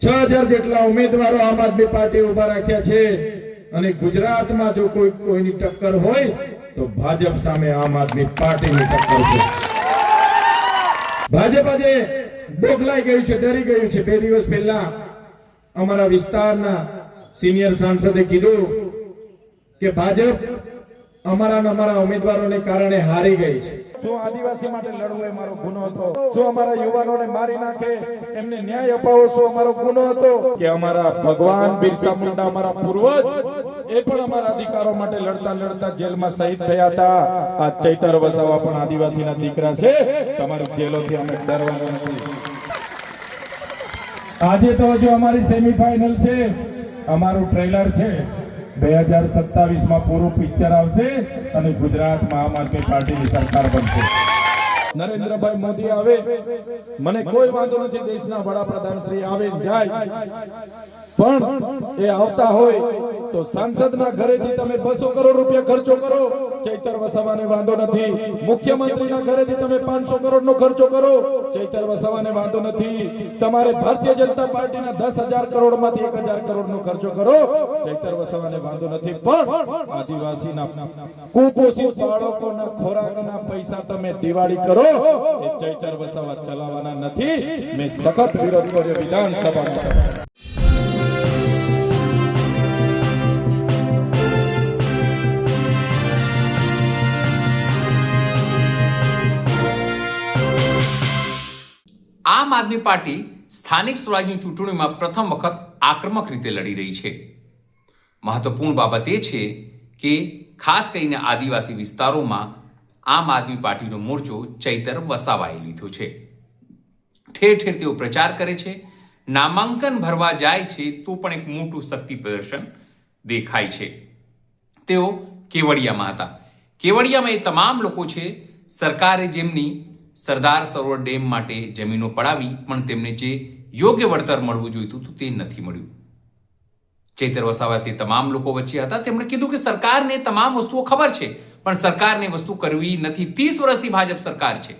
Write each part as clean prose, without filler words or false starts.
6000 જેટલા ઉમેદવારો આમ આદમી પાર્ટી ઉભા રાખ્યા છે અને ગુજરાતમાં જો કોઈની ટક્કર હોય તો ભાજપ સામે આમ આદમી પાર્ટીની ટક્કર છે। ભાજપ આજે બોખલાઈ ગયું છે, ડરી ગયું છે। 2 દિવસ પહેલા અમારા વિસ્તારના સિનિયર સાંસદે કીધું કે ભાજપ અમારા ઉમેદવારોને કારણે હારી ગઈ છે। શું આદિવાસી માટે લડવું એ મારો ગુનો હતો? શું અમારા યુવાનોને મારી નાખે એમને ન્યાય અપાવો શું અમારો ગુનો હતો? કે અમારા ભગવાન બિરસા મુંડા અમારા પૂર્વજ એ પણ અમારા અધિકારો માટે લડતા લડતા જેલમાં શહીદ થયા હતા। આ ચૈતર વસાવા પણ આદિવાસીના દીકરા છે। તમારી જેલોથી અમે ડરવાના નથી। આજે તો હજુ અમારી સેમીફાઇનલ છે, અમારું ટ્રેલર છે। 2027 માં પૂરું પિક્ચર આવશે અને ગુજરાતમાં આમ આદમી પાર્ટીની સરકાર બનશે। નરેન્દ્રભાઈ મોદી આવે, મને કોઈ વાંધો નથી, દેશના વડાપ્રધાન શ્રી આવે જાય, પણ એ આવતા હોય તો સાંસદના ઘરેથી તમે 200 કરોડ રૂપિયા ખર્ચો કરો, ચૈતર વસાવાને વાંધો નથી। મુખ્યમંત્રીના ઘરેથી તમે 500 કરોડનો ખર્ચો કરો, ચૈતર વસાવાને વાંધો નથી। તમારે ભારતીય જનતા પાર્ટીના 10,000 કરોડમાંથી 1,000 કરોડનો ખર્ચો કરો, ચૈતર વસાવાને વાંધો નથી। પણ આદિવાસીના કુપોષિત બાળકોના ખોરાકના પૈસા તમે દિવાળી કરો, એ ચૈતર વસાવા ચલાવવાના નથી। મેં સખત વિરોધ કર્યો વિધાનસભામાં। આમ આદમી પાર્ટી સ્થાનિક સ્વરાજની ચૂંટણીમાં પ્રથમ વખત આક્રમક રીતે લડી રહી છે। મહત્વપૂર્ણ બાબત એ છે કે ખાસ કરીને આદિવાસી વિસ્તારોમાં આમ આદમી પાર્ટીનો મોરચો ચૈતર વસાવાએ લીધો છે। ઠેર ઠેર તેઓ પ્રચાર કરે છે, નામાંકન ભરવા જાય છે તો પણ એક મોટું શક્તિ પ્રદર્શન દેખાય છે। તેઓ કેવડિયામાં હતા। કેવડિયામાં એ તમામ લોકો છે સરકારે જેમની સરદાર સરોવર ડેમ માટે જમીનો પડાવી પણ તેમને જે યોગ્ય વળતર મળવું જોઈતું હતું તે નથી મળ્યું। ચૈતર વસાવા તે તમામ લોકો વચ્ચે હતા। તેમણે કીધું કે સરકારને તમામ વસ્તુઓ ખબર છે પણ સરકારને વસ્તુ કરવી નથી। 30 વર્ષથી ભાજપ સરકાર છે।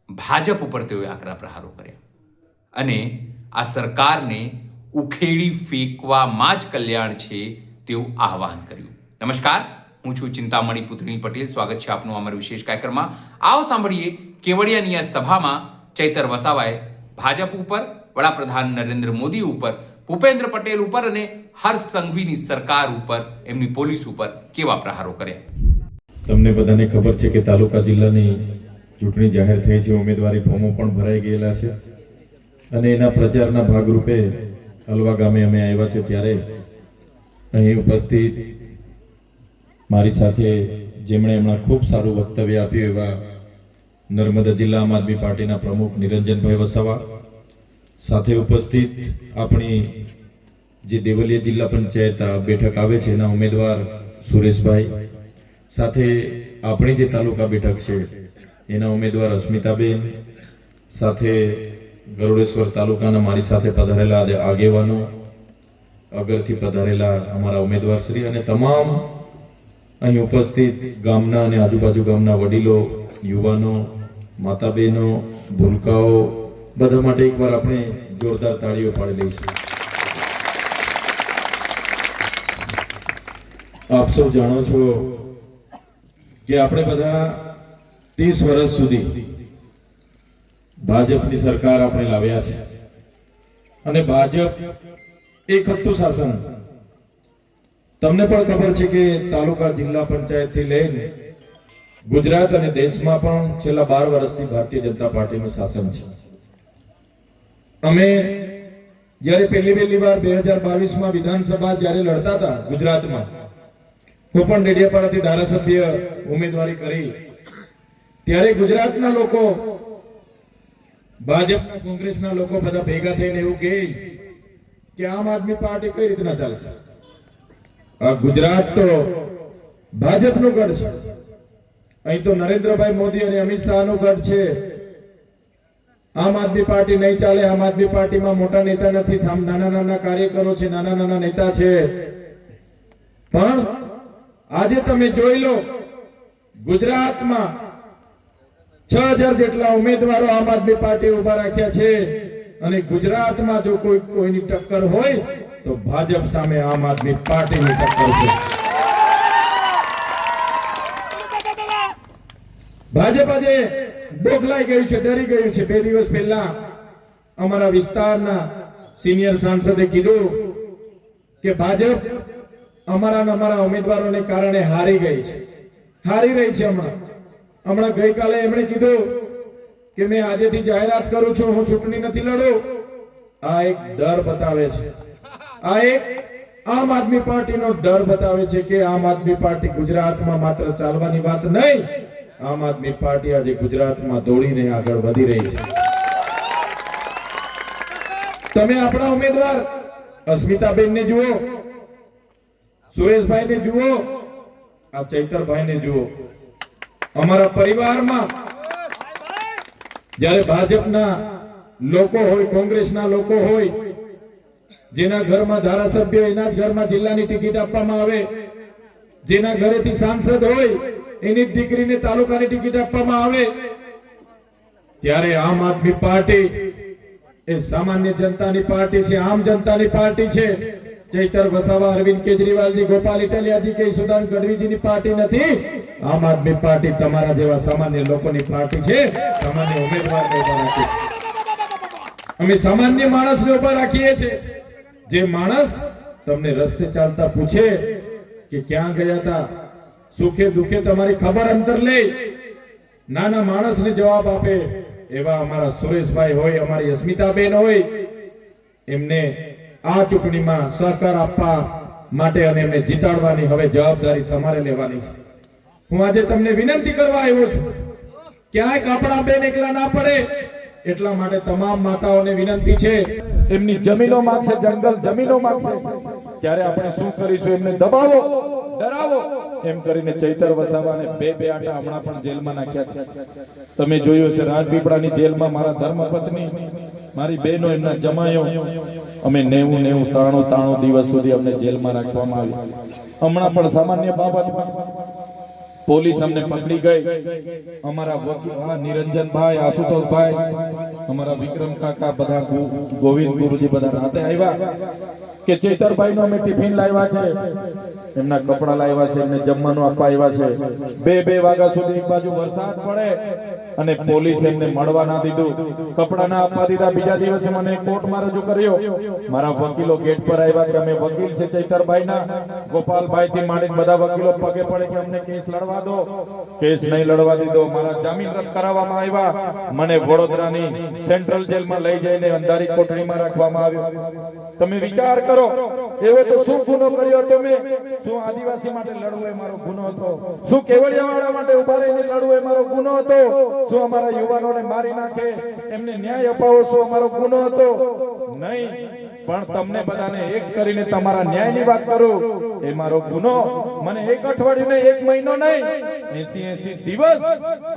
ભાજપ ઉપર તેઓએ આકરા પ્રહારો કર્યા અને આ સરકારને ઉખેડી ફેંકવામાં જ કલ્યાણ છે તેવું આહવાન કર્યું। નમસ્કાર, હું છું ચિંતામણી પુત્રીલ પટેલ। સ્વાગત છે આપનું અમારા વિશેષ કાર્યક્રમમાં। આવો સાંભળીએ કેવડિયાની આ સભામાં ચૈતર વસાવાએ ભાજપ ઉપર, વડાપ્રધાન નરેન્દ્ર મોદી ઉપર, ભૂપેન્દ્ર પટેલ ઉપર અને હર્ષ સંઘવીની સરકાર ઉપર, એમની પોલીસ ઉપર કેવા પ્રહારો કર્યા। તમને બધાને ખબર છે કે તાલુકા જિલ્લાની ચૂંટણી જાહેર થઈ છે, ઉમેદવારી ફોર્મો પણ ભરાઈ ગયેલા છે અને એના પ્રચારના ભાગરૂપે હલવા ગામે અમે આવ્યા છે ત્યારે અહીં ઉપસ્થિત મારી સાથે જેમણે હમણાં ખૂબ સારું વક્તવ્ય આપ્યું એવા નર્મદા જિલ્લા આમ આદમી પાર્ટીના પ્રમુખ નિરંજનભાઈ વસાવા, સાથે ઉપસ્થિત આપણી જે દેવલિયા જિલ્લા પંચાયત બેઠક આવે છે એના ઉમેદવાર સુરેશભાઈ, સાથે આપણી જે તાલુકા બેઠક છે એના ઉમેદવાર અસ્મિતાબેન, સાથે ગરુડેશ્વર તાલુકાના મારી સાથે પધારેલા આગેવાનો, અગરથી પધારેલા અમારા ઉમેદવાર શ્રી અને તમામ અહીં ઉપસ્થિત ગામના અને આજુબાજુ ગામના વડીલો, યુવાનો, માતા બહેનો, ભૂલકાઓ, બધા માટે એકવાર આપણે જોરદાર તાળીઓ પાડી લઈશું। આપ સૌ જાણો છો કે આપણે બધા 30 વર્ષ સુધી ભાજપની સરકાર આપણે લાવ્યા છે અને ભાજપ એક હતું શાસન। તમને પણ ખબર છે કે તાલુકા જિલ્લા પંચાયત થી લઈને ગુજરાત અને દેશમાં પણ છેલ્લા 12 વર્ષથી ભારતીય જનતા પાર્ટીનું શાસન છે। અમે જ્યારે પહેલી વાર 2022માં વિધાનસભા જ્યારે લડતા હતા ગુજરાતમાં, હું પણ ડેડિયાપાડાથી ધારાસભ્ય ઉમેદવારી કરી ત્યારે ગુજરાતના લોકો, ભાજપના, કોંગ્રેસના લોકો બધા ભેગા થઈને એવું કહે કે આમ આદમી પાર્ટી કઈ રીતના ચાલશે? આ ગુજરાત તો ભાજપનું ગઢ છે, અહીં તો નરેન્દ્રભાઈ મોદી અને અમિત શાહનું ગઢ છે। આમ આદમી પાર્ટી નહીં ચાલે। આમ આદમી પાર્ટીમાં મોટા નેતા નથી, નાના નાના કાર્યકરો છે, નાના નાના નેતા છે। પણ આજે તમે જોઈ લો, ગુજરાતમાં 6000 જેટલા ઉમેદવારો આમ આદમી પાર્ટી ઉભા રાખ્યા છે અને ગુજરાતમાં જો કોઈની ટક્કર હોય તો ભાજપ સામે આમ આદમી પાર્ટીની ટક્કર છે. ભાજપ આજે બોખલાઈ ગયું છે, ડરી ગયું છે. 2 દિવસ પહેલા અમારા વિસ્તારના સિનિયર સાંસદે કીધું કે ભાજપ અમારા ઉમેદવારોને કારણે હારી ગઈ છે, હારી રહી છે. હમણાં ગઈકાલે એમણે કીધું કે મેં આજેથી જાહેરાત કરું છું, હું ચૂંટણી નથી લડું. આ એક ડર બતાવે છે, આ એક આમ આદમી પાર્ટીનો ડર બતાવે છે કે આમ આદમી પાર્ટી ગુજરાતમાં માત્ર ચાલવાની વાત નહીં, આમ આદમી પાર્ટી આજે ગુજરાતમાં દોડીને આગળ વધી રહી છે. તમે આપણા ઉમેદવાર અસ્મિતાબેનને જુઓ, સુરેશભાઈને જુઓ, આ ચૈતરભાઈને જુઓ. અમારા પરિવારમાં જ્યારે ભાજપના લોકો હોય, કોંગ્રેસના લોકો હોય, જેના ઘરમાં ધારાસભ્ય એના જ ઘરમાં જિલ્લાની ટિકિટ આપવામાં આવે, જેના ઘરેથી સાંસદ હોય એની જ દીકરીને તાલુકાની ટિકિટ આપવામાં આવે, ત્યારે આમ આદમી પાર્ટી એ સામાન્ય જનતાની પાર્ટી છે, આમ જનતાની પાર્ટી છે. ચૈતર વસાવા, અરવિંદ કેજરીવાલજી, ગોપાલ ઇટાલિયાજી કે સુદાન ગઢવીજીની પાર્ટી નથી. આમ આદમી પાર્ટી તમારા જેવા સામાન્ય લોકોની પાર્ટી છે. સામાન્ય ઉમેદવારને ઉભા રાખી, અમે સામાન્ય માણસને ઉભા રાખીએ છીએ. જે માણસ તમને રસ્તે ચાલતા પૂછે કે ક્યાં ગયા હતા, સુખે દુખે તમારી ખબર અંતર લે, નાના માણસને જવાબ આપે, એવા અમારા સુરેશભાઈ હોય, અમારી અસ્મિતાબેન હોય, એમને આ ચૂંટણીમાં સહકાર આપવા માટે અને એમને જીતાડવાની હવે જવાબદારી તમારે લેવાની છે. હું આજે તમને વિનંતી કરવા આવ્યો છું, ક્યાંય કાપડા બેન એકલા ના પડે એટલા માટે તમામ માતાઓને વિનંતી છે. એમની જમીનો માંગશે, જંગલ જમીનો માંગશે, ત્યારે આપણે શું કરીશું? એમને દબાવો, ડરાવો, એમ કરીને ચૈતર વસાવાને બે આટા હમણાં પણ જેલમાં નાખ્યા. તમે જોયું હશે રાજપીપળાની જેલમાં મારા ધર્મપત્ની, મારી બહેનો, એમના જમાયો, અમે 93 દિવસ સુધી અમને જેલમાં રાખવામાં આવી. હમણાં પણ સામાન્ય બાબતમાં પોલીસ અમને પકડી ગઈ. અમારા વકીલ નિરંજનભાઈ, આશુતોષભાઈ, અમારા વિક્રમ કાકા, બધા ગોવિંદ ગુરુજી બધા રાતે આવ્યા કે ચૈતરભાઈનો અમે ટિફિન લાવ્યા છે, એમના કપડા લાવ્યા છે, એમને જમવાનું આપવા આવ્યા છે. 2 વાગ્યા સુધી એક બાજુ વરસાદ પડે અને પોલીસ એમને મળવા ના દીધું, કપડા ના આપવા દીધા. બીજા દિવસે મને કોર્ટમાં રજૂ કર્યો. મારા વકીલો ગેટ પર આવ્યા કે અમે વકીલ છે ચૈતરભાઈના, ગોપાલભાઈ થી માંડીને બધા વકીલો પગે પડે કે અમને કેસ લડવા દો. કેસ નહીં લડવા દીધો. મારા જામીન રદ કરાવવામાં આવ્યા. મને વડોદરાની સેન્ટ્રલ જેલમાં લઈ જઈને અંધારી કોઠડીમાં રાખવામાં આવ્યો. તમે વિચાર કરો, એવો તો શું ગુનો કર્યો તમે? શું આદિવાસી માટે લડવું એ મારો ગુનો હતો? શું કેવડિયાવાળા માટે ઉભા રહીને લડવું એ મારો ગુનો હતો? શું અમારા યુવાનોને મારી નાખે એમને ન્યાય અપાવો શું અમારો ગુનો હતો? નહીં, પણ તમને બધાને એક કરીને તમારા ન્યાયની વાત કરું એ મારો ગુનો. મને 1 અઠવાડિયું નહીં, 1 મહિનો નહીં, 80 દિવસ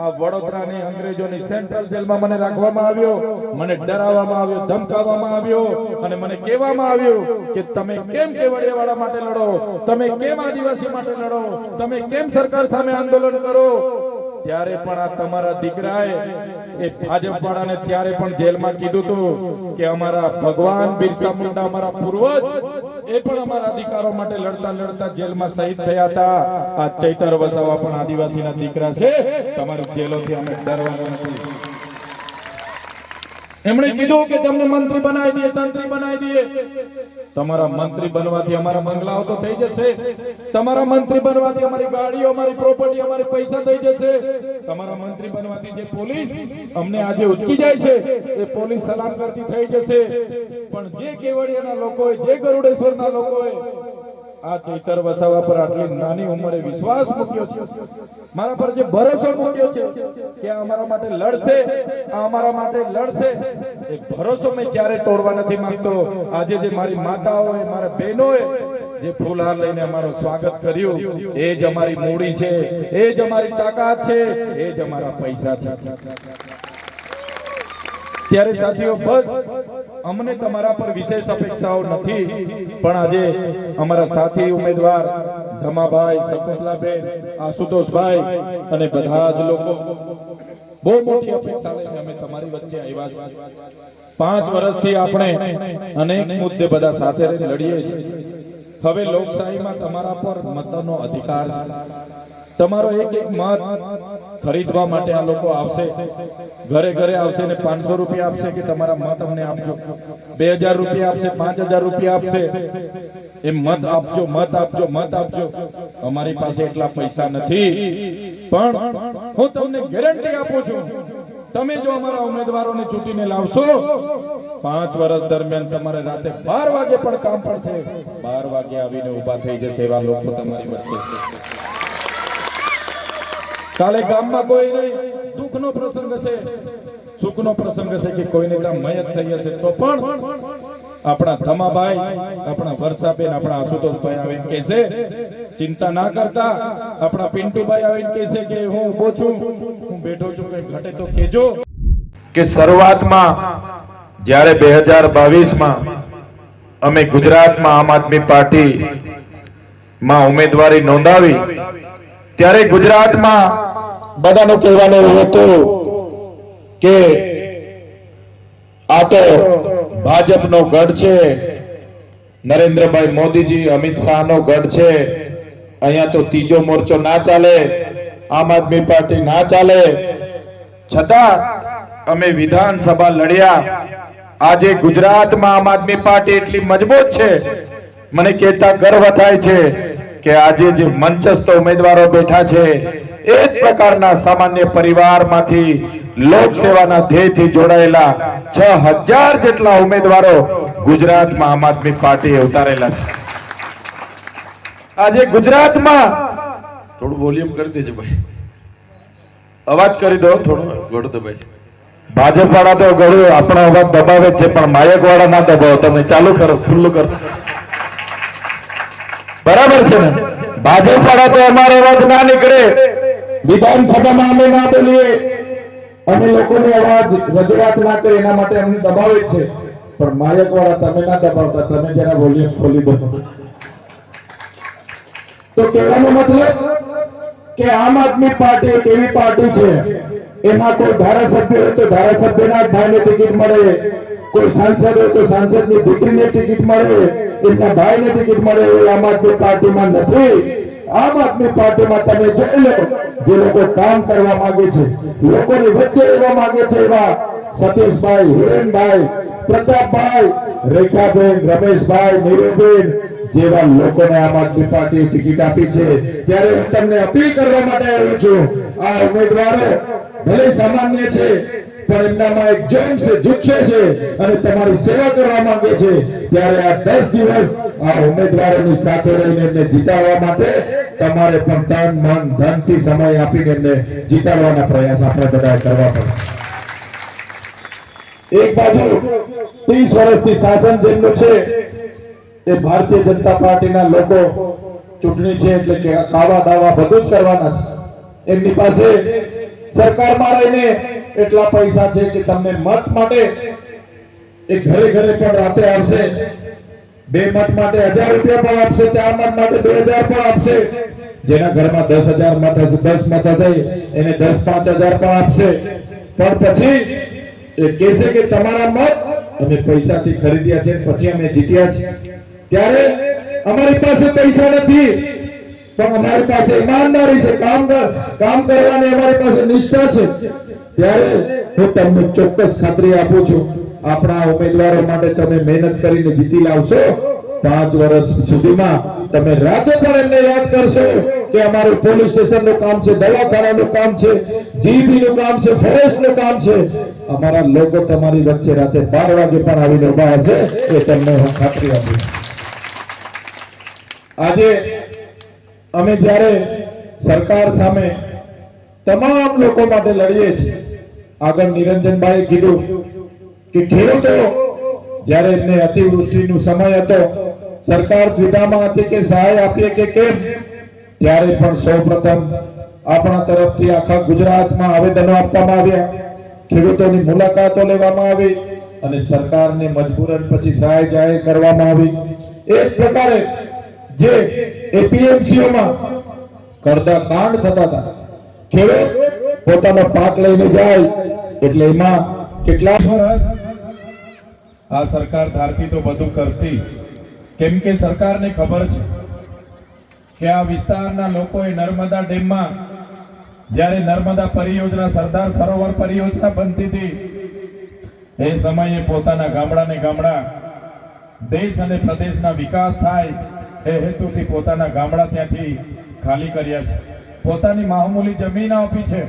આ વડોદરાની અંગ્રેજોની સેન્ટ્રલ જેલમાં મને રાખવામાં આવ્યો. મને ડરાવવામાં આવ્યો, ધમકાવવામાં આવ્યો અને મને કહેવામાં આવ્યું કે તમે કેમ કેવડિયાવાળા માટે લડો, તમે કેમ આદિવાસી માટે લડો, તમે કેમ સરકાર સામે આંદોલન કરો. ત્યારે પણ આ તમારા દીકરાએ એ ભાજપ વાળાને ત્યારે પણ જેલમાં કીધું હતું કે અમારા ભગવાન બિરસા મુંડા, અમારા પૂર્વજ, એ પણ અમારા અધિકારો માટે લડતા લડતા જેલમાં શહીદ થયા હતા. આ ચૈતર વસાવા પણ આદિવાસીના દીકરા છે. તમારી જેલોથી અમે ડરવાના નથી. એમણે કીધું કે તમને મંત્રી બનાવી દઈએ, તંત્રી બનાવી દઈએ. તમારા મંત્રી બનવાથી અમારા બંગલાઓ તો થઈ જશે, તમારા મંત્રી બનવાથી અમારી ગાડીઓ, અમારી પ્રોપર્ટી, અમારી પૈસા થઈ જશે. તમારા મંત્રી બનવાથી જે પોલીસ અમને આજે ઉચકી જાય છે એ પોલીસ સલામ કરતી થઈ જશે. પણ જે કેવડિયાના લોકોએ, જે ગરુડેશ્વરના લોકોએ આ ચૈતર વસાવા પર આટલી નાની ઉંમરે વિશ્વાસ મૂક્યો છે, મારા પર જે ભરોસો મૂક્યો છે કે અમારા માટે લડશે, અમારા માટે લડશે, એ ભરોસો મેં ક્યારે તોડવા નથી માંગતો. આજે જે મારી માતાઓએ, મારા બહેનોએ જે ફૂલહાર લઈને અમારું સ્વાગત કર્યું, એ જ અમારી મૂડી છે, એ જ અમારી તાકાત છે, એ જ અમારા પૈસા છે. ત્યારે સાથીઓ, બસ અમને તમારા પર વિશેષ અપેક્ષાઓ નથી, પણ આજે અમારા સાથી ઉમેદવાર ધમાભાઈ, શકુંતલાબેન, આશુતોષભાઈ અને બધા જ લોકો બહુ મોટી અપેક્ષા લઈને અમે તમારી વચ્ચે આવ્યા છીએ. 5 વર્ષથી આપણે અનેક મુદ્દે બધા સાથે રહીને લડીએ છીએ. હવે લોકશાહીમાં તમારા પર મતનો અધિકાર છે. તમારો એક એક મત ખરીદવા માટે આ લોકો આવશે, ઘરે ઘરે આવશે ને 500 રૂપિયા આપશે કે તમારા મત અમને આપજો, 2000 રૂપિયા આપશે, 5000 રૂપિયા આપશે, એ મત આપજો, મત આપજો, મત આપજો. અમારી પાસે એટલા પૈસા નથી, પણ હું તમને ગેરંટી આપું છું, તમે જો અમારા ઉમેદવારોને ચૂંટીને લાવશો, 5 વર્ષ દરમિયાન તમારે રાતે 12 વાગે પણ કામ પડશે, 12 વાગે આવીને ઊભા થઈ જશે એવા લોકો તમારી વચ્ચે છે. કાલે ગામમાં કોઈ નહીં, દુઃખનો પ્રસંગ હશે, સુખનો પ્રસંગ હશે કે કોઈને ત્યાં મયત થઈ હશે, તો પણ આપણા ધમાભાઈ, આપણા વર્ષાબેન, આપણા આશુતોષભાઈ આવીને કહેશે ચિંતા ના કરતા, આપણા પિન્ટુભાઈ આવીને કહેશે કે હું ઊભો છું, હું બેઠો છું, કઈ ઘટે તો કહેજો. કે શરૂઆતમાં જ્યારે 2022માં અમે ગુજરાતમાં આમ આદમી પાર્ટીમાં ઉમેદવારી નોંધાવી ત્યારે ગુજરાતમાં બધાનું કહેવાનું એવું હતું કે આ તો ભાજપનો ગઢ છે, નરેન્દ્રભાઈ મોદીજી, અમિત શાહનો ગઢ છે, અહીંયા તો ત્રીજો મોરચો ના ચાલે, આમ આદમી પાર્ટી ના ચાલે. છતાં અમે વિધાનસભા લડ્યા. આજે ગુજરાતમાં આમ આદમી પાર્ટી એટલી મજબૂત છે, મને કહેતા ગર્વ થાય છે કે આજે જે મંચસ્થ ઉમેદવારો બેઠા છે એ જ પ્રકારના સામાન્ય પરિવારમાંથી લોકસેવાના ધ્યેયથી જોડાયેલા 6000 જેટલા ઉમેદવારો ગુજરાતમાં આમ આદમી પાર્ટીએ ઉતારેલા છે. આજે ગુજરાતમાં થોડું વોલ્યુમ કરી દેજો ભાઈ, અવાજ કરી દો થોડું ગળું દબાય. ભાજપ વાળા તો ગળું આપણો અવાજ દબાવે છે, પણ માયક વાળા ના દબાવો, તમે ચાલુ કરો, ખુલ્લું કરો. બરાબર છે ને? ભાજપ વાળા તો અમારો અવાજ ના નીકળે, વિધાનસભામાં અમે ના બોલીએ, અમે લોકોનો અવાજ રજૂઆત ના કરે એના માટે અમને દબાવે છે, પણ માયક વાળા તમે ના દબાવતા, તમે જરા વોલ્યુમ ખોલી દો. તો કહેવાનો મતલબ કે આમ આદમી પાર્ટી એક એવી પાર્ટી છે, એમાં કોઈ ધારાસભ્ય હોય તો ધારાસભ્યના જ ભાઈને ટિકિટ મળે, કોઈ સાંસદ હોય તો સાંસદની દીકરીને ટિકિટ મળે, એમના ભાઈને ટિકિટ મળે, એ આમ આદમી પાર્ટીમાં નથી. આમ આદમી પાર્ટીમાં તમે જોઈ લો, જે લોકો કામ કરવા માંગે છે, લોકોની વચ્ચે રહેવા માંગે છે, એવા સતીશભાઈ, હિરેનભાઈ, પ્રતાપભાઈ, રેખાબેન, રમેશભાઈ, નીરુબેન જેવા લોકોને આમ આદમી પાર્ટીએ ટિકિટ આપી છે. ત્યારે હું તમને અપીલ કરવા માટે આવ્યો છું, આ ઉમેદવારો ભલે સામાન્ય છે, પણ એમનામાં એક જોમ છે, જુસ્સો છે અને તમારી સેવા કરવા માંગે છે. ત્યારે આ 10 દિવસ આ ઉમેદવારોની સાથે રહીને એમને જીતાડવા માટે તમારે પણ તન, મન, ધનથી સમય આપીને એમને જીતાડવાના પ્રયાસ આપણે બધા કરવા પડશે. એક બાજુ 30 વર્ષથી શાસન જેમનું છે, એ ભારતીય જનતા પાર્ટીના લોકો ચૂંટણી છે એટલે કે કાવા દાવા બધું જ કરવાના છે. એમની પાસે સરકારમાં રહીને એટલા પૈસા છે કે તમને મત માટે એ ઘરે ઘરે પણ રાતે આવશે, 2 મત માટે 1000 રૂપિયા પણ આપશે, 4 મત માટે 2000 પણ આપશે. જેના ઘરમાં 10,000 મત હશે, 10 મત હશે, એને 10-5000 પણ આપશે. પણ પછી એ કહેશે કે તમારા મત અમે પૈસાથી ખરીદ્યા છે, પછી અમે જીત્યા છે. ત્યારે અમારી પાસે પૈસા નથી, પણ અમારી પાસે ઈમાનદારી છે, કામ કરવાની અમારી પાસે નિષ્ઠા છે. ત્યારે હું તમને ચોક્કસ ખાતરી આપું છું, આપણા ઉમેદવારો માટે તમે મહેનત કરીને જીતી લાવશો. 5 વર્ષ સુધીમાં તમે રાતે પણ એમને યાદ કરશો કે અમારું પોલીસ સ્ટેશનનું કામ છે, દવાખાનાનું કામ છે, જીબીનું કામ છે, ફોરેસ્ટનું કામ છે. અમારા લોકો તમારી વચ્ચે રાતે 12 વાગે પણ આવીને ઉભા હશે, એ તમને હું ખાતરી આપું છું. આજે અમે જ્યારે સરકાર સામે તમામ લોકો માટે લડીએ છીએ, આગળ નિરંજનભાઈ કીધું કે ખેડૂતો જ્યારે એમને અતિવૃષ્ટિનો સમય હતો, સરકાર દ્વિધામાં હતી કે સહાય આપીએ કે કેમ, ત્યારે પણ સૌપ્રથમ આપણા તરફથી આખા ગુજરાતમાં આવેદનો આપવામાં આવ્યા, ખેડૂતોની મુલાકાતો લેવામાં આવી અને સરકારને મજબૂરન પછી સહાય જાહેર કરવામાં આવી. એ જ પ્રકારે જે એપીએમસીઓમાં કરતા કાંડ થતા હતા, ખેડૂત પોતાનો પાક લઈને જાય એટલે એમાં કેટલા વર્ષ આ સરકાર ધારતી તો બધું કરતી, કેમ કે સરકારને ખબર છે કે આ વિસ્તારના લોકોએ નર્મદા ડેમમાં જ્યારે નર્મદા પરિયોજના સરદાર સરોવર પરિયોજના બનતી હતી એ સમયે પોતાના ગામડાને ગામડા દેશ અને પ્રદેશના વિકાસ થાય એ હેતુથી પોતાના ગામડા ત્યાંથી ખાલી કર્યા છે, પોતાની મામૂલી જમીન આપી છે.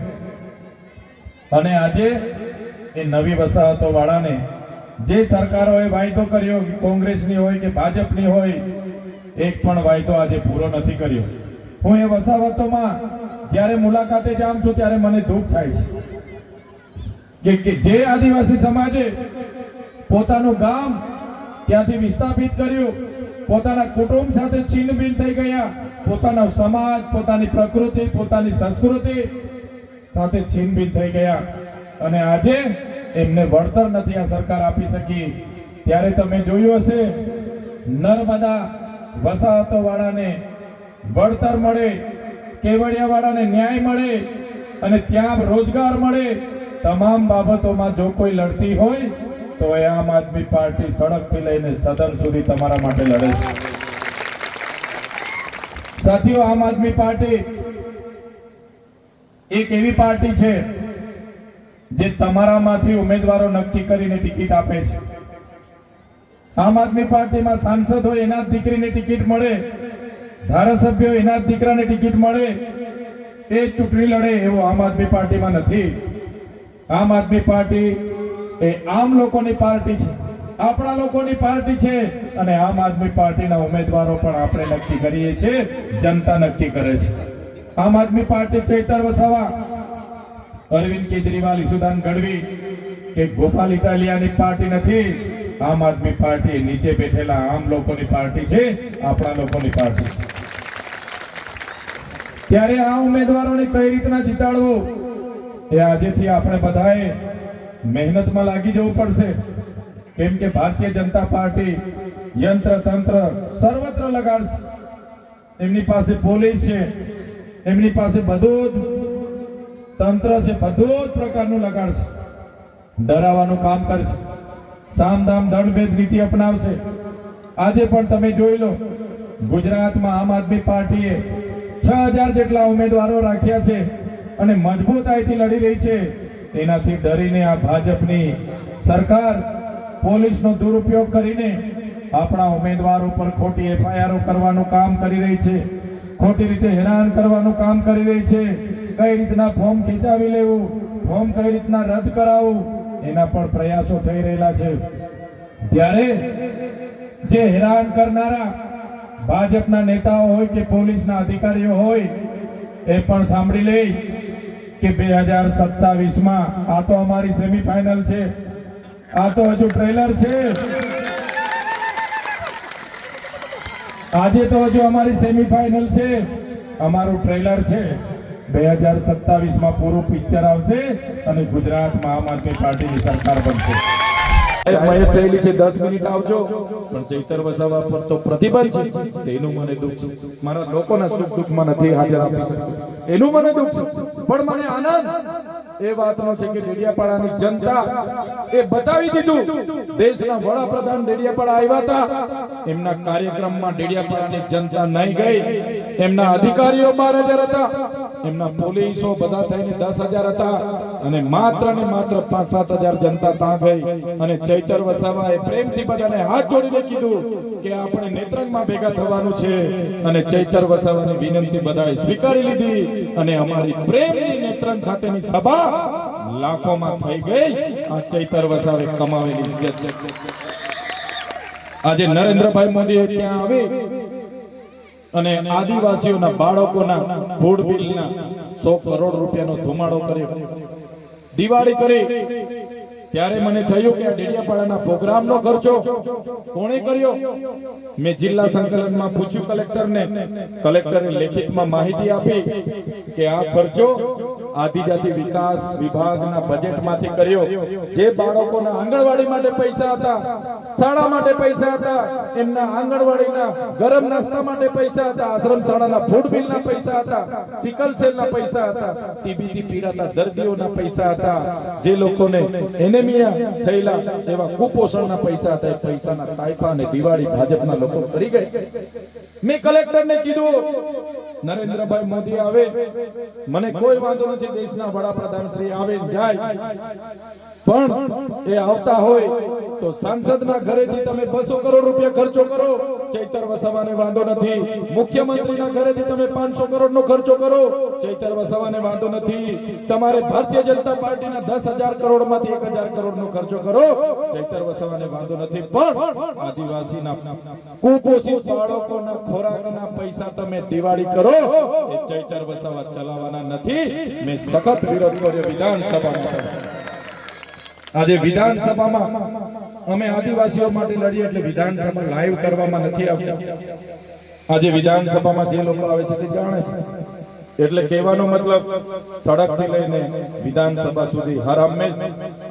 અને આજે એ નવી વસાહતો વાળાને જે સરકારોએ વાયદો કર્યો, કોંગ્રેસની હોય કે ભાજપની હોય, એક પણ વાયદો આજે પૂરો નથી કર્યો. હું એ વસાહતોમાં જ્યારે મુલાકાતે જાઉં છું ત્યારે મને દુઃખ થાય છે કે જે આદિવાસી સમાજે પોતાનું ગામ ત્યાંથી વિસ્થાપિત કર્યું, પોતાના કુટુંબ સાથે છિન્નભિન્ન થઈ ગયા, પોતાનો સમાજ, પોતાની પ્રકૃતિ, પોતાની સંસ્કૃતિ સાથે છિન્નભિન્ન થઈ ગયા, અને આજે એમને વળતર નથી આ સરકાર આપી શકી. ત્યારે તમે જોયું હશે નર્મદા વસાહતો વાળાને વળતર મળે, કેવડિયા વાળાને ન્યાય મળે અને ત્યાં રોજગાર મળે. તમામ બાબતોમાં જો કોઈ લડતી હોય તો એ આમ આદમી પાર્ટી સડકથી લઈને સદન સુધી તમારા માટે લડે છે. સાથીઓ, આમ આદમી પાર્ટી એક એવી પાર્ટી છે જે તમારામાંથી ઉમેદવારો નક્કી કરીને ટિકિટ આપે છે. આમ આદમી પાર્ટીમાં સાંસદ હોય એના જ દીકરીને ટિકિટ મળે, ધારાસભ્ય હોય એના જ દીકરાને ટિકિટ મળે, એ ચૂંટણી લડે એવો આમ આદમી પાર્ટીમાં નથી. આમ આદમી પાર્ટી એ આમ લોકોની પાર્ટી છે, આપણા લોકોની પાર્ટી છે, અને આમ આદમી પાર્ટીના ઉમેદવારો પણ આપણે નક્કી કરીએ છીએ, જનતા નક્કી કરે છે. આમ આદમી પાર્ટી ચૈતર વસાવા, અરવિંદ કેજરીવાલ, ઈસુદાન ગઢવી કે ગોપાલ ઇટાલિયાની પાર્ટી નથી. આમ આદમી પાર્ટી નીચે બેઠેલા આમ લોકોની પાર્ટી છે, આપણા લોકોની પાર્ટી છે. ત્યારે આ ઉમેદવારોને કઈ રીતના જીતાડવું એ આજેથી આપણે બધાએ મહેનતમાં લાગી જવું પડશે, કેમ કે ભારતીય જનતા પાર્ટી યંત્ર તંત્ર સર્વત્ર લગાડશે. એમની પાસે પોલીસ છે, એમની પાસે બધું જ તંત્ર છે, બધું જ પ્રકારનું લગાડશે, ડરાવવાનું કામ કરશે, સામદામ દંડભેદ નીતિ અપનાવશે. આજે પણ તમે જોઈ લો, ગુજરાતમાં આમ આદમી પાર્ટીએ 6000 જેટલા ઉમેદવારો રાખ્યા છે અને મજબૂતાઈથી લડી રહી છે. એનાથી ડરીને આ ભાજપની સરકાર પોલીસનો દુરુપયોગ કરીને આપણા ઉમેદવારો પર ખોટી એફઆઈઆર કરવાનું કામ કરી રહી છે, ખોટી રીતે હેરાન કરવાનું કામ કરી રહી છે. કઈ રીતના ફોર્મ ખેંચાવી લેવું, ફોર્મ કઈ રીતના રદ કરાવવું, એના પણ પ્રયાસો થઈ રહેલા છે. ત્યારે જે હેરાન કરનારા ભાજપના નેતાઓ હોય કે પોલીસના અધિકારીઓ હોય એ પણ સાંભળી લે કે 2027માં આ તો અમારી સેમીફાઇનલ છે, આ તો હજુ ટ્રેલર છે, આજે તો હજુ અમારી સેમીફાઇનલ છે, અમારું ટ્રેલર છે. 2027માં પૂરું પિક્ચર આવશે અને ગુજરાતમાં આમ આદમી પાર્ટીની સરકાર બનશે. મહેનત થયેલી છે, 10 મિનિટ આવજો, પણ ચૈતર વસાવા પર તો પ્રતિબંધ છે. એનું મને દુઃખ છે, મારા લોકોના સુખ દુઃખમાં નથી હાજર આપી શકતો, એનું મને દુઃખ છે. પણ મને આનંદ એ વાતનો છે કે ડેડિયાપાડાની જનતા એ બતાવી દીધું. દેશના વડાપ્રધાન ડેડિયાપાડા આવ્યા હતા, એમના કાર્યક્રમમાં ડેડિયાપાડાની જનતા નહીં ગઈ, એમના અધિકારીઓ 12000 હતા, એમના પોલીસો બધા થઈને 10000 હતા, અને માત્ર ને માત્ર 5-7 હજાર જનતા ત્યાં ગઈ. અને ચૈતર વસાવાએ પ્રેમથી બધાને હાથ જોડીને કીધું કે આપણે નેત્રંગમાં ભેગા થવાનું છે, અને ચૈતર વસાવાની વિનંતી બધાએ સ્વીકારી લીધી, અને અમારી પ્રેમની નેત્રંગ ખાતેની સભા લાખોમાં થઈ ગઈ. આ ચૈતર વસાવે કમાવેલી ઇજ્જત છે. આજે નરેન્દ્રભાઈ મોદીએ ત્યાં આવી અને આદિવાસીઓના બાળકોના ફૂડ બિલના 100 કરોડ રૂપિયાનો ધુમાડો કર્યો, દિવાળી કરી. ત્યારે મને થયું કે આ ડેડિયાપાડાના પ્રોગ્રામનો ખર્ચો કોણે કર્યો? મેં જિલ્લા સંકલનમાં પૂછ્યું કલેક્ટરને. કલેક્ટરે લેખિતમાં માહિતી આપી કે આ ખર્ચો આદિજાતિ વિકાસ વિભાગના બજેટમાંથી કર્યો. જે બાળકોના આંગણવાડી માટે પૈસા હતા, શાળા માટે પૈસા હતા, એમના આંગણવાડીના ગરમ નાસ્તા માટે પૈસા હતા, આશ્રમ શાળાના ફૂડ બિલના પૈસા હતા, સિકલ સેલના પૈસા હતા, ટીબીથી પીડાતા દર્દીઓના પૈસા હતા, જે લોકોને એનેમિયા થયેલા એવા કુપોષણના પૈસા હતા. એ પૈસાના તાઇફા અને દિવાળી ભાજપના લોકો કરી ગયા. મેં કલેક્ટરને કીધું, નરેન્દ્રભાઈ મોદી આવે, મને કોઈ વાંધો નથી, દેશના વડાપ્રધાન શ્રી આવે જાય, પણ એ આવતા હોય તો સાંસદના ઘરેથી તમે 200 કરોડ રૂપિયા ખર્ચો કરો, ચૈતર વસાવાને વાંધો નથી. મુખ્યમંત્રીના ઘરેથી તમે 500 કરોડનો ખર્ચો કરો, ચૈતર વસાવાને વાંધો નથી. તમારે ભારતીય જનતા પાર્ટીના 10,000 કરોડમાંથી 1,000 કરોડનો ખર્ચો કરો, ચૈતર વસાવાને વાંધો નથી. પણ આદિવાસીના કુપોષિત બાળકોના ખોરાકના પૈસા તમે દિવાળી કરો, એ ચૈતર વસાવા ચલાવવાના નથી. મેં સખત વિરોધ કર્યો વિધાનસભામાં. આજે વિધાનસભામાં અમે આદિવાસીઓ માટે લડીએ એટલે વિધાનસભા લાઈવ કરવામાં નથી આવતી. આજે વિધાનસભામાં જે લોકો આવે છે તે જાણે છે. એટલે કહેવાનો મતલબ, સડકથી લઈને વિધાનસભા સુધી હર હંમેશ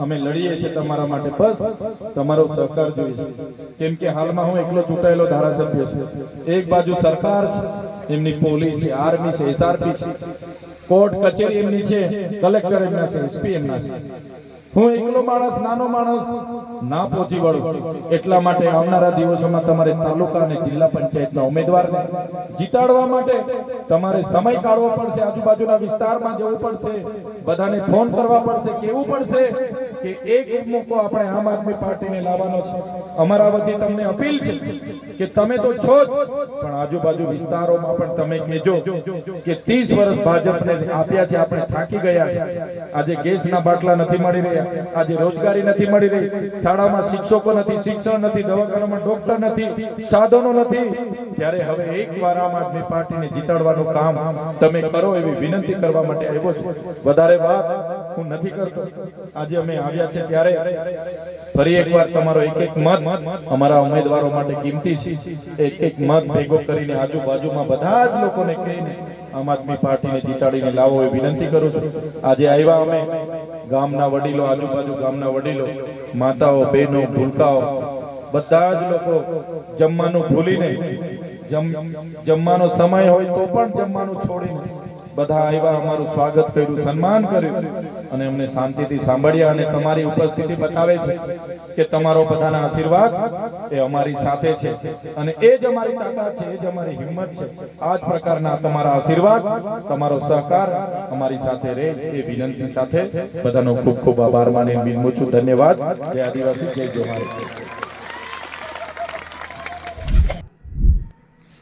અમે લડીએ છીએ તમારા માટે. બસ તમારો સહકાર જોઈએ છે. કેમ કે હાલમાં હું એકલો ચૂંટાયેલો ધારાસભ્ય છું. એક બાજુ સરકાર છે, એમની પોલીસ છે, આર્મી છે, એસઆરપી છે, કોર્ટ કચેરી એમની છે, કલેક્ટર એમના છે, એસપી એમના છે. હું એકલો માણસ, નાનો માણસ ના પહોંચી વળું. એટલા માટે આવનારા દિવસોમાં તમારે તાલુકા અને જિલ્લા પંચાયતના ઉમેદવારને જીતાડવા માટે તમારે સમય કાઢવો પડશે. આજુબાજુના વિસ્તારમાં જવું પડશે, બધાને ફોન કરવા પડશે, કહેવું પડશે કે એક મોકો આપણે આમ આદમી પાર્ટીને લાવવાનો છે. અમારા વતી તમને અપીલ છે કે તમે તો છો જ, પણ આજુબાજુ વિસ્તારોમાં પણ તમે કહેજો કે 30 વર્ષ ભાજપને આપ્યા છે, આપણે થાકી ગયા છે. આજે ગેસના બાટલા નથી મળી રહ્યા, આજે રોજગારી નથી મળી રહી, શાળામાં શિક્ષકો નથી, શિક્ષણ નથી, દવાખાનામાં ડોક્ટર નથી, સાધનો નથી. ત્યારે હવે એકવાર આમ આદમી પાર્ટીને જીતાડવાનું કામ તમે કરો, એવી વિનંતી કરવા માટે આવ્યો છું. વધારે વાત હું નથી કરતો. આજે અમે આવ્યા છે ત્યારે ફરી એકવાર તમારો એક એક મત અમારા ઉમેદવારો માટે કિંમતી છે. એક એક મત ભેગો કરીને આજુબાજુમાં બધા જ લોકોને કહીને આમ આદમી પાર્ટીને જીતાડીને લાવો એ વિનંતી કરું છું. આજે આવ્યા અમે ગામના વડીલો, આજુબાજુ ગામના વડીલો, માતાઓ, બહેનો, ભૂલકાઓ, બધા જ લોકો જમવાનું ભૂલીને, જમવાનો સમય હોય તો પણ જમવાનું છોડીને બધા આવ્યા, અમારું સ્વાગત કર્યું, સન્માન કર્યું અને અમને શાંતિથી સાંભળ્યા. અને તમારી ઉપસ્થિતિ બતાવે છે કે તમારો બધાના આશીર્વાદ એ અમારી સાથે છે અને એ જ અમારી તાકાત છે, એ જ અમારી હિંમત છે. આ જ પ્રકારના તમારા આશીર્વાદ, તમારો સહકાર અમારી સાથે રહે એ વિનંતી સાથે બધાનો ખૂબ ખૂબ આભાર માની વિનમું છું. ધન્યવાદ. જય આદિવાસી, જય જોહાર.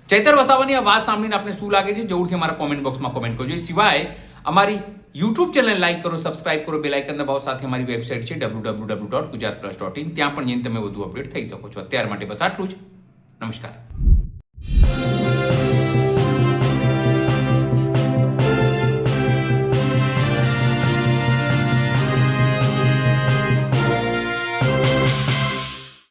ચૈતર વસાવાની આ વાત સાંભળીને આપને શું લાગે છે, જરૂરથી અમારા કોમેન્ટ બોક્સમાં કોમેન્ટ કરજો. એ સિવાય અમારી YouTube ચેનલને લાઈક કરો, સબસ્ક્રાઇબ કરો, બેલ આઇકન દબાવો. સાથે અમારી વેબસાઇટ છે www.gujaratplus.in, ત્યાં પણ જઈને તમે વધુ અપડેટ થઈ શકો છો. અત્યાર માટે બસ આટલું જ. નમસ્કાર.